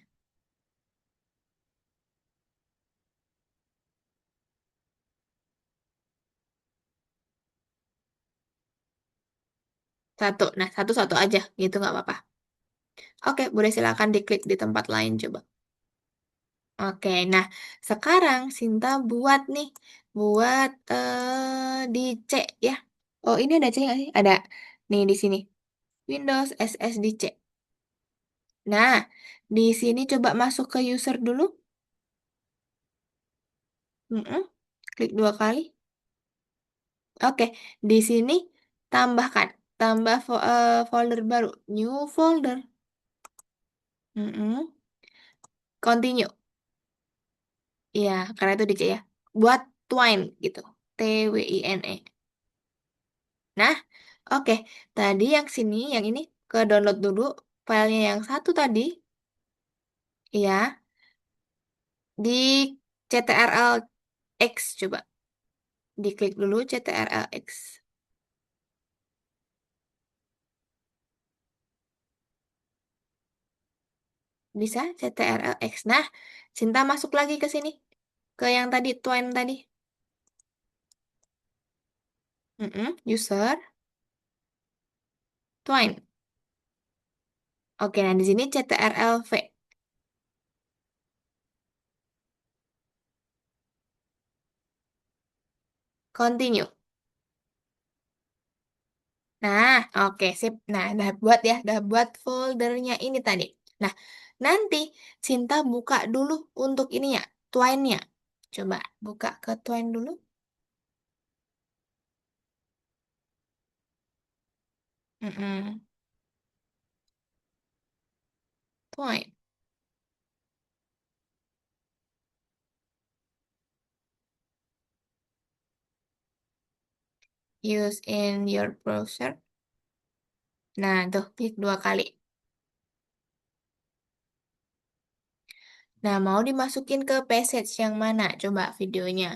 Satu. Nah, satu-satu aja, gitu nggak apa-apa. Oke, boleh silakan diklik di tempat lain coba. Oke, nah sekarang Sinta buat nih, buat di C ya. Oh, ini ada C nggak sih? Ada. Nih di sini. Windows SSDC. Nah, di sini coba masuk ke user dulu. Mm-mm. Klik dua kali. Oke, di sini tambahkan, folder baru, new folder. Mm-mm. Continue. Ya, karena itu di C ya. Buat Twine gitu. TWINE. Nah, oke. Tadi yang sini, yang ini ke download dulu filenya yang satu tadi. Ya, di CTRL-X coba. Diklik dulu CTRL-X. Bisa CTRL-X. Nah, Cinta masuk lagi ke sini. Ke yang tadi, Twine tadi. User, Twine. Oke, nah di sini CTRL-V. Continue. Nah, oke, sip. Nah, udah buat ya, udah buat foldernya ini tadi. Nah, nanti Cinta buka dulu untuk ininya, Twine-nya. Coba buka ke Twine dulu. Mm-mm. Twine. Use in your browser. Nah, tuh, klik dua kali. Nah, mau dimasukin ke passage yang mana? Coba videonya.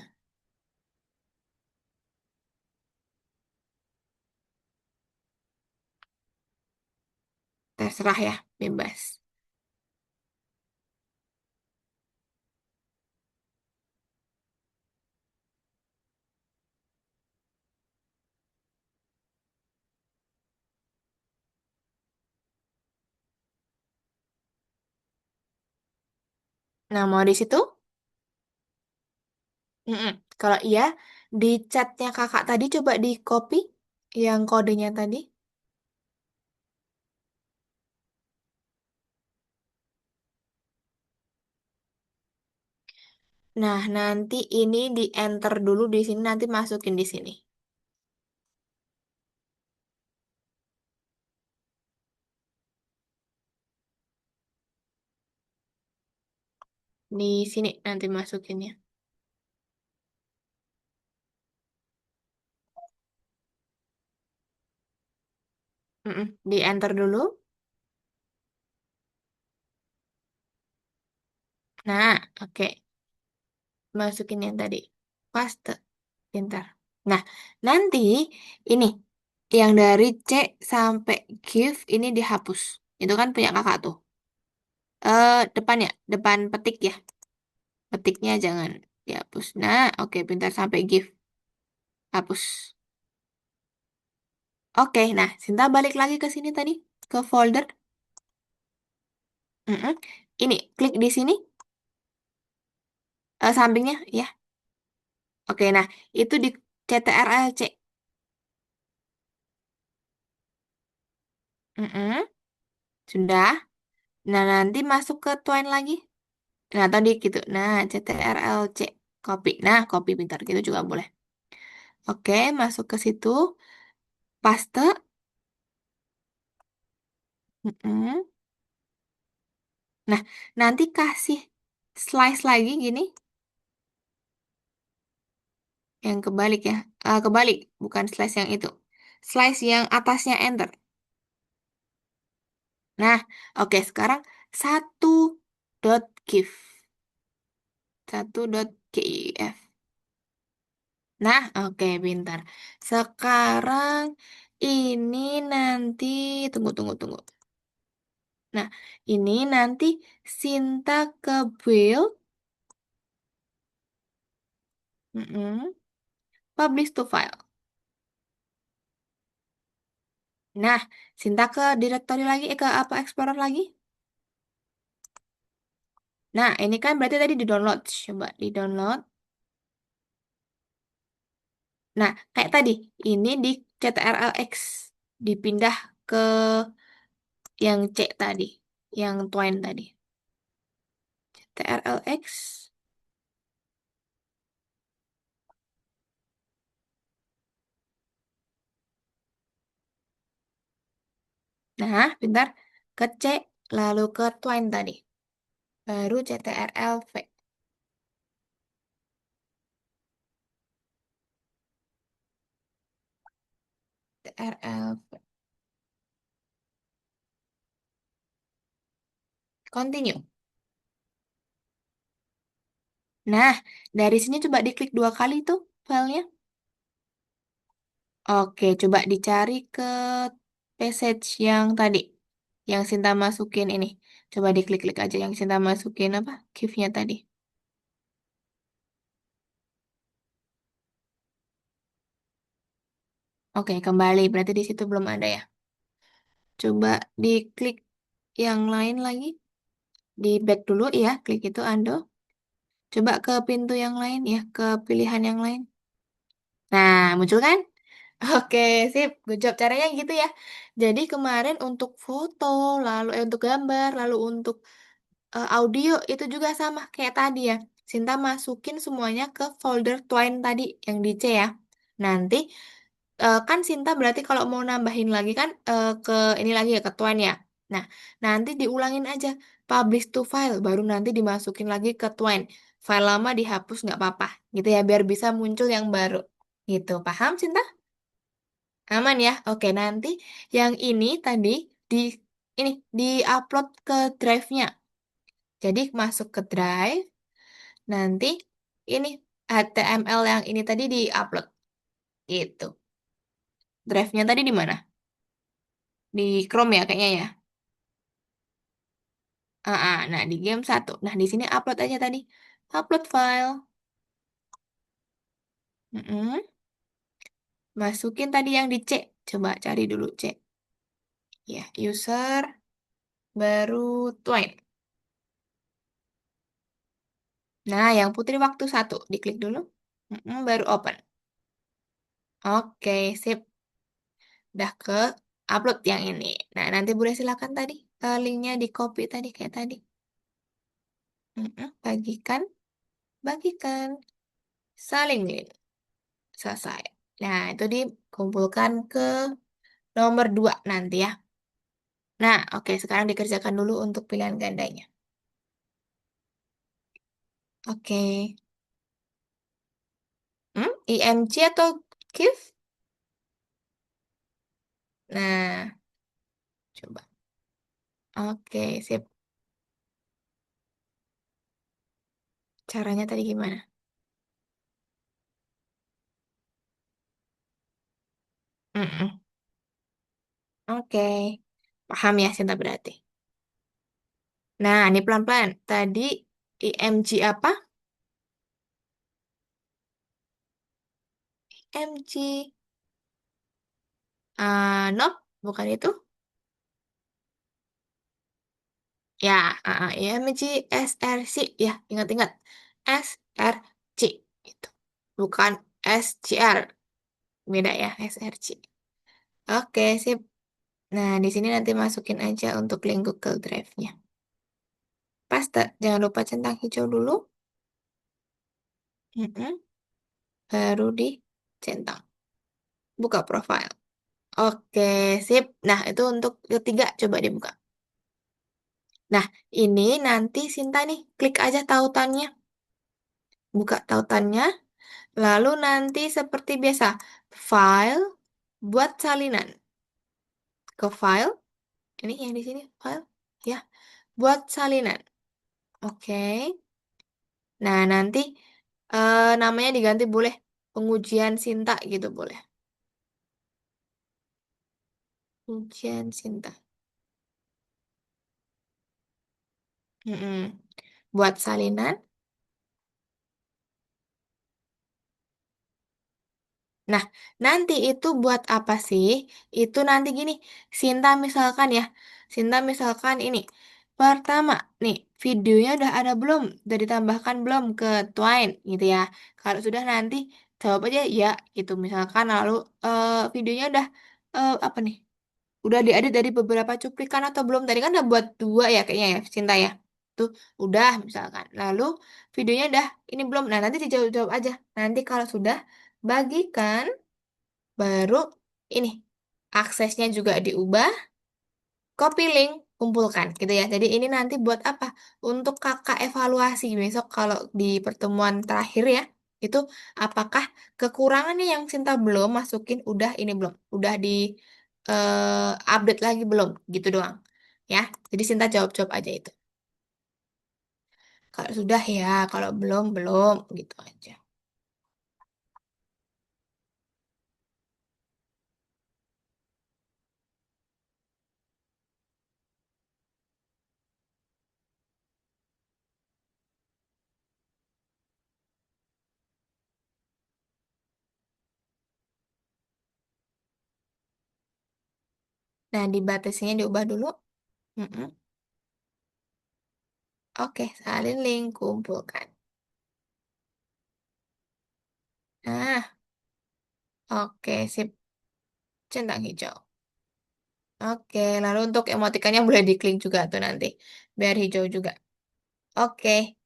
Terserah ya, bebas. Nah, mau di situ? Mm-mm. Kalau iya, di chatnya kakak tadi coba di copy yang kodenya tadi. Nah, nanti ini di enter dulu di sini, nanti masukin di sini. Di sini nanti masukinnya. Mm-mm. Di enter dulu. Nah, oke. Masukin yang tadi. Paste. Pintar. Nah, nanti ini yang dari C sampai give ini dihapus. Itu kan punya kakak tuh. Depan ya, depan petik ya. Petiknya jangan dihapus. Nah, oke, pintar sampai give. Hapus. Oke, nah, Sinta balik lagi ke sini tadi, ke folder. Mm-mm. Ini, klik di sini, sampingnya, ya. Oke, nah, itu di CTRL-C. Mm-mm. Sudah. Nah, nanti masuk ke Twine lagi. Nah, tadi gitu. Nah, CTRL-C. Copy. Nah, copy pintar. Gitu juga boleh. Oke, masuk ke situ. Paste. Mm-mm. Nah, nanti kasih slice lagi gini. Yang kebalik ya. Kebalik, bukan slice yang itu. Slice yang atasnya enter. Nah, oke sekarang satu dot give. Satu dot gif. Nah, oke pintar. Sekarang ini nanti tunggu tunggu tunggu. Nah, ini nanti Sinta ke build, publish to file. Nah, Sinta ke directory lagi, ke apa Explorer lagi. Nah, ini kan berarti tadi di download. Coba di download. Nah, kayak tadi, ini di CTRL-X dipindah ke yang C tadi, yang Twine tadi. CTRL-X. Nah, bentar. Ke C, lalu ke Twine tadi. Baru CTRL-V. CTRL-V. Continue. Nah, dari sini coba diklik dua kali tuh filenya. Oke, coba dicari ke passage yang tadi. Yang Sinta masukin ini. Coba diklik-klik aja yang Sinta masukin apa? Give-nya tadi. Oke, kembali. Berarti di situ belum ada ya. Coba diklik yang lain lagi. Di back dulu ya. Klik itu undo. Coba ke pintu yang lain ya. Ke pilihan yang lain. Nah, muncul kan? Oke, sip. Good job. Caranya gitu ya. Jadi kemarin untuk foto, lalu untuk gambar, lalu untuk audio itu juga sama kayak tadi ya. Sinta masukin semuanya ke folder Twine tadi yang di C ya. Nanti kan Sinta berarti kalau mau nambahin lagi kan ke ini lagi ya ke Twine ya. Nah, nanti diulangin aja publish to file baru nanti dimasukin lagi ke Twine. File lama dihapus nggak apa-apa gitu ya biar bisa muncul yang baru. Gitu. Paham Sinta? Aman ya. Oke, nanti yang ini tadi di ini di-upload ke drive-nya. Jadi masuk ke drive, nanti ini HTML yang ini tadi di-upload. Gitu. Drive-nya tadi di mana? Di Chrome ya kayaknya ya. Nah, di game satu. Nah, di sini upload aja tadi. Upload file. Mm-mm. Masukin tadi yang di C. Coba cari dulu C. Ya, user baru Twine. Nah, yang putri waktu satu, diklik dulu. Baru open. Oke, sip. Udah ke upload yang ini. Nah, nanti boleh silakan tadi linknya di copy tadi kayak tadi. Bagikan, bagikan, saling link. Selesai. Nah, itu dikumpulkan ke nomor 2 nanti ya. Nah, oke, sekarang dikerjakan dulu untuk pilihan gandanya. Oke. IMG atau GIF? Nah, coba. Oke, sip. Caranya tadi gimana? Mm-mm. Oke. Paham ya, Sinta berarti. Nah, ini pelan-pelan. Tadi IMG apa? IMG. Nope, bukan itu. Ya, IMG SRC. Ya, ingat-ingat. SRC. Itu. Bukan SCR. Beda ya, SRC. Oke, sip. Nah, di sini nanti masukin aja untuk link Google Drive-nya. Paste. Jangan lupa centang hijau dulu. Mm-mm. Baru dicentang. Buka profile. Oke, sip. Nah, itu untuk ketiga. Coba dibuka. Nah, ini nanti Sinta nih, klik aja tautannya. Buka tautannya. Lalu nanti seperti biasa, file, buat salinan. Ke file. Ini yang di sini, file. Ya, buat salinan. Oke. Nah, nanti namanya diganti boleh. Pengujian Sinta gitu boleh. Ujian Sinta. Mm-mm. Buat salinan. Nah, nanti itu buat apa sih? Itu nanti gini, Sinta misalkan ya, Sinta misalkan ini. Pertama, nih, videonya udah ada belum? Udah ditambahkan belum ke Twine gitu ya. Kalau sudah nanti jawab aja ya gitu. Misalkan lalu videonya udah apa nih? Udah diedit dari beberapa cuplikan atau belum? Tadi kan udah buat dua ya kayaknya ya, Cinta ya. Tuh, udah misalkan. Lalu videonya udah ini belum. Nah, nanti dijawab-jawab aja. Nanti kalau sudah, bagikan, baru ini. Aksesnya juga diubah, copy link, kumpulkan gitu ya. Jadi ini nanti buat apa? Untuk kakak evaluasi besok kalau di pertemuan terakhir ya. Itu apakah kekurangannya yang Cinta belum masukin udah ini belum? Udah di update lagi belum? Gitu doang. Ya. Jadi Cinta jawab-jawab aja itu. Kalau sudah ya, kalau belum belum gitu aja. Nah, di batasnya diubah dulu. Mm-mm. Oke, salin link, kumpulkan. Nah, oke, sip. Centang hijau. Oke, lalu untuk emotikannya boleh diklik juga tuh nanti. Biar hijau juga. Oke.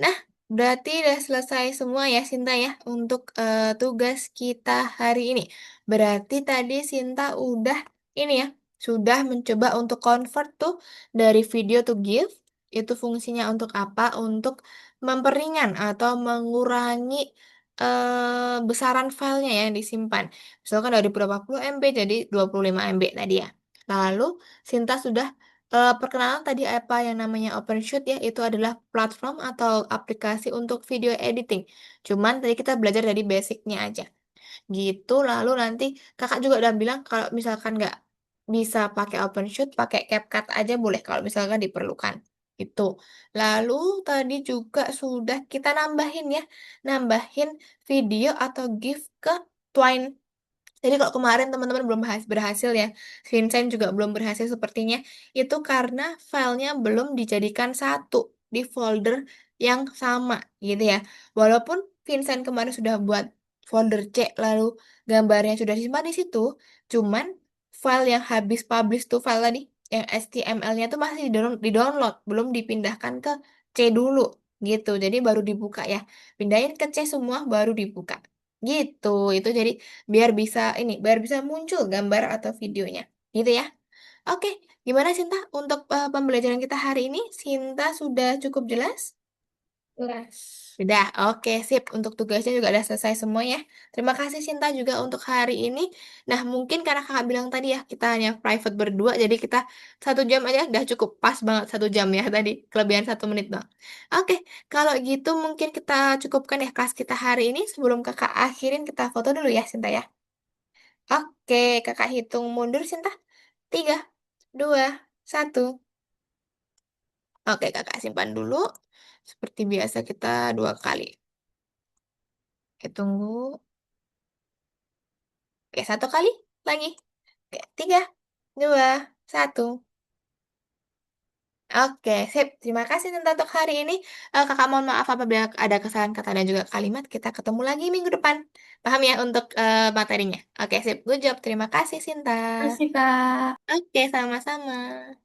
Nah, berarti udah selesai semua ya, Sinta ya, untuk tugas kita hari ini. Berarti tadi Sinta udah ini ya, sudah mencoba untuk convert tuh dari video to GIF. Itu fungsinya untuk apa? Untuk memperingan atau mengurangi besaran filenya yang disimpan. Misalkan dari berapa puluh MB jadi 25 MB tadi ya. Lalu Sinta sudah perkenalan tadi apa yang namanya OpenShoot ya, itu adalah platform atau aplikasi untuk video editing. Cuman tadi kita belajar dari basicnya aja. Gitu, lalu nanti kakak juga udah bilang kalau misalkan nggak bisa pakai OpenShoot, pakai CapCut aja boleh kalau misalkan diperlukan. Itu. Lalu tadi juga sudah kita nambahin ya, nambahin video atau GIF ke Twine. Jadi kalau kemarin teman-teman belum berhasil ya, Vincent juga belum berhasil sepertinya, itu karena filenya belum dijadikan satu di folder yang sama gitu ya. Walaupun Vincent kemarin sudah buat folder C, lalu gambarnya sudah disimpan di situ, cuman file yang habis publish tuh file tadi, yang HTML-nya tuh masih di-download, belum dipindahkan ke C dulu gitu. Jadi baru dibuka ya. Pindahin ke C semua baru dibuka. Gitu. Itu jadi biar bisa muncul gambar atau videonya. Gitu ya. Oke, gimana Sinta untuk pembelajaran kita hari ini? Sinta sudah cukup jelas? Jelas. Sudah, oke, sip. Untuk tugasnya juga udah selesai semua ya. Terima kasih Sinta juga untuk hari ini. Nah, mungkin karena kakak bilang tadi ya, kita hanya private berdua, jadi kita 1 jam aja udah cukup pas banget 1 jam ya tadi, kelebihan 1 menit dong. Oke, kalau gitu mungkin kita cukupkan ya kelas kita hari ini. Sebelum kakak akhirin, kita foto dulu ya Sinta ya. Oke, kakak hitung mundur Sinta. 3, 2, 1. Oke, kakak simpan dulu. Seperti biasa kita 2 kali. Oke, tunggu. Oke, 1 kali lagi. Oke, 3, 2, 1. Oke, sip. Terima kasih Tante untuk hari ini. Kakak mohon maaf apabila ada kesalahan kata dan juga kalimat. Kita ketemu lagi minggu depan. Paham ya untuk materinya? Oke, sip. Good job. Terima kasih, Sinta. Terima kasih, Kak. Oke, sama-sama.